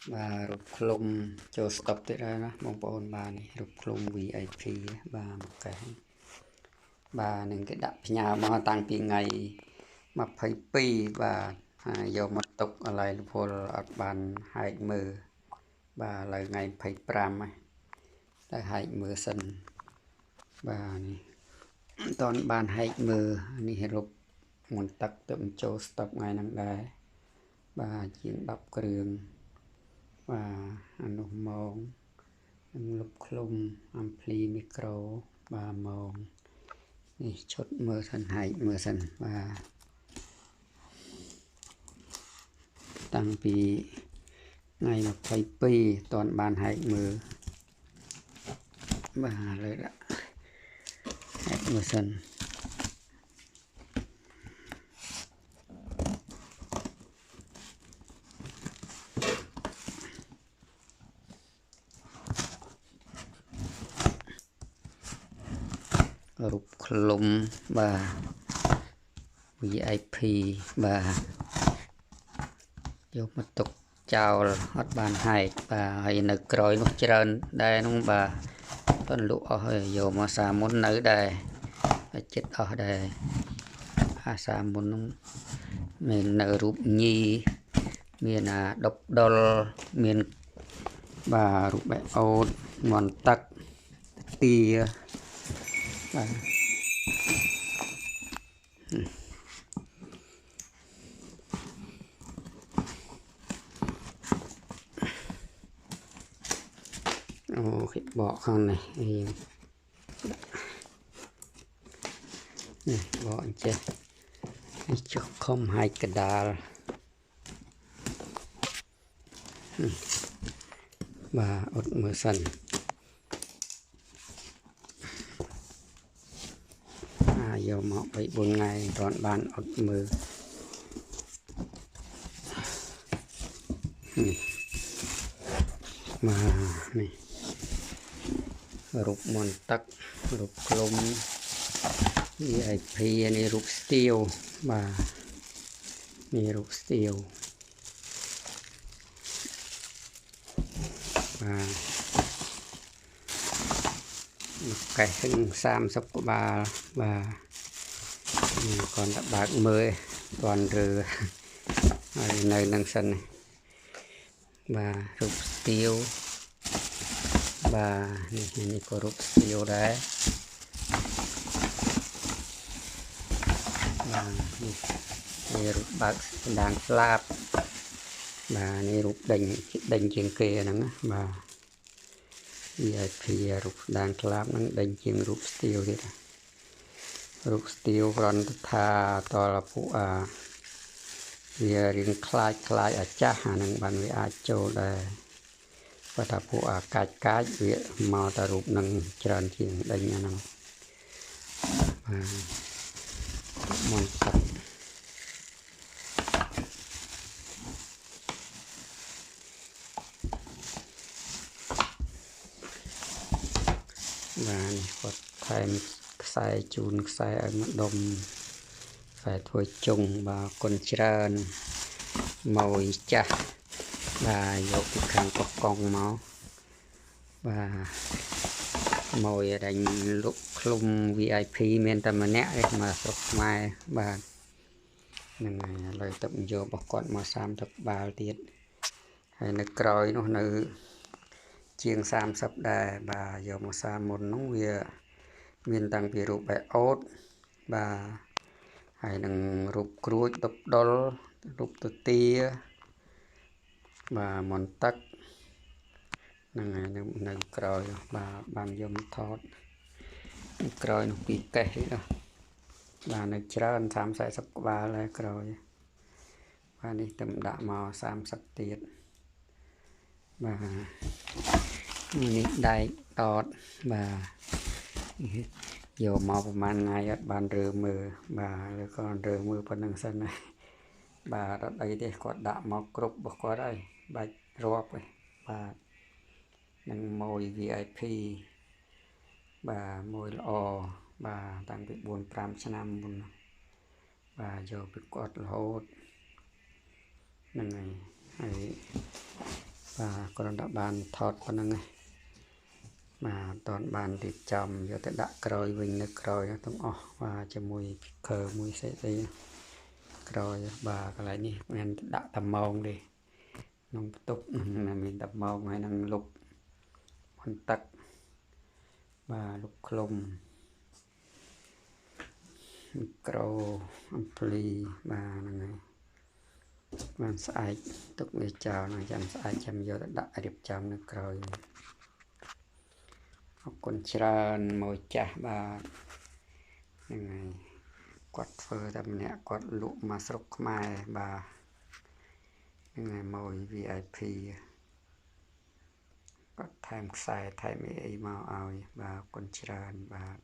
và rụp khung cho stop tới đây đó mong bọn bà này rụp khung VIP bà một cái bà nên cái đập nhà mà tăngពីថ្ងៃ22បាទហើយយកមកទុកឥឡូវពលអត់បានហែកមើលបាទឥឡូវថ្ងៃ25ហើយតែហែកមើលសិនបាទនេះអត់ទាន់បានហែកមើលនេះរូបមុនទឹកទៅបញ្ចូលស្តុកថ្ងៃហ្នឹងដែរបាទជាង10គ្រឿងបាទអានោះម៉ងនឹងលុបឃ្លុំអំភ្លីមីក្រូបាទម៉ងនេះឈុតមើលសិនហែកមើលសិនបាទតាំងពីថ្ងៃ22តន់បានហែកមើលបាទលើដាក់ហែកមើលសិនរូបឃ្លុំបាទ VIP បាទយកមកទុកចោលអត់បានហែកបាទហើយនៅក្រោយនោះច្រើនដែរនោះបាទតន់លក់អស់ហើយយកមកសាមុននៅដែរចិត្តអស់ដែរអាសាមុននោះមាននៅរូបញីមានអាដប់ដុលមានបាទរូបបែអូតមន់ទឹកទាបាទអូគេបកខាងនេះនេះបកអញ្ចេះនេះចុះខំហាយកដាលបាទអត់មើលសិនយកមក3-4ថ្ងៃមិនទាន់បានអត់មើលបាទនេះរូបមន្តទឹករូបឃ្លុំ VIP នេះរូបស្ទៀវបាទនេះរូបស្ទៀវបាទកែហឹង30ក្បាលបាទcòn đã bạc mới còn rừ nơi nâng sân này và rụp tiêu và này có rụp tiêu đấy và này rụp bạc đang slab và này rụp đành chiên kia nắng và giờ thì rụp đang slab nắng đành chiên rụp tiêu thế nàyรูปสตีลร้อนทาต่อละผู้เรียนคลายอาจารย์หานังบันวิอาโจได้พระผู้กายเวียมาตรูปนังจรันเทียงได้ยังนังมันสัตvà có thêmใส่จูนใส่อันดมใส่ถ้วยจุ่งบาคนเจริญมวยจ้ะบายกขังกกองเมาบามวยดังลุกคลุม VIP เมียนตะมันเนะมาสกมาบาหนึ่งเลยตับโยบกอดมา3ตับบาลตีดให้นึกกรอยนู้นนึกเชียง30ได้บาโยมา3มุนนู้นเวียមានតាំងពីរូបបែអូតបាទហើយនឹងរូបក្រួចដប់ដុលរូបទទាបាទមន្តទឹកហ្នឹងហើយនៅក្រោយបាទបានយកមកថតក្រោយនោះពីកេះនេះបាទនៅច្រើន30-40ក្បាលហើយក្រោយបាទនេះទៅដាក់មក30ទៀតបាទនេះដែកតតបាទយកមកប្រហែលថ្ងៃអត់បានរើមើលបាទឬក៏រើមើលប៉ុណ្្នឹងសិនណាបាទអត់អីទេគាត់ដាក់មកគ្រប់របស់គាត់ហើយបាច់រាប់ទេបាទនឹងម៉ួយ VIP បាទម៉ួយល្អបាទតាំងពី 4-5 ឆ្នាំមុនបាទយកពីគាត់រហូតហ្នឹងហើយ và còn đã bàn thọt con năng này mà toàn bàn thì chầm vô tới đã còi vinh nước còi nó tung và cho mùi cờ mùi sẽ đi còi và cái lại đi mình đã tầm mông đi nông tục là mình tập mông hay năng lục hoàn tắc và lục lùng micro ampli và này bạn sai tục về chào này chăm sai chăm vô đã điệp chăm nước còi con tràn mồi chả bà này quạt phơ tầm nè quạt lụ mà sốc mai bà này mồi VIP quạt tham sai thay mấy ấy mau ao bà con tràn bà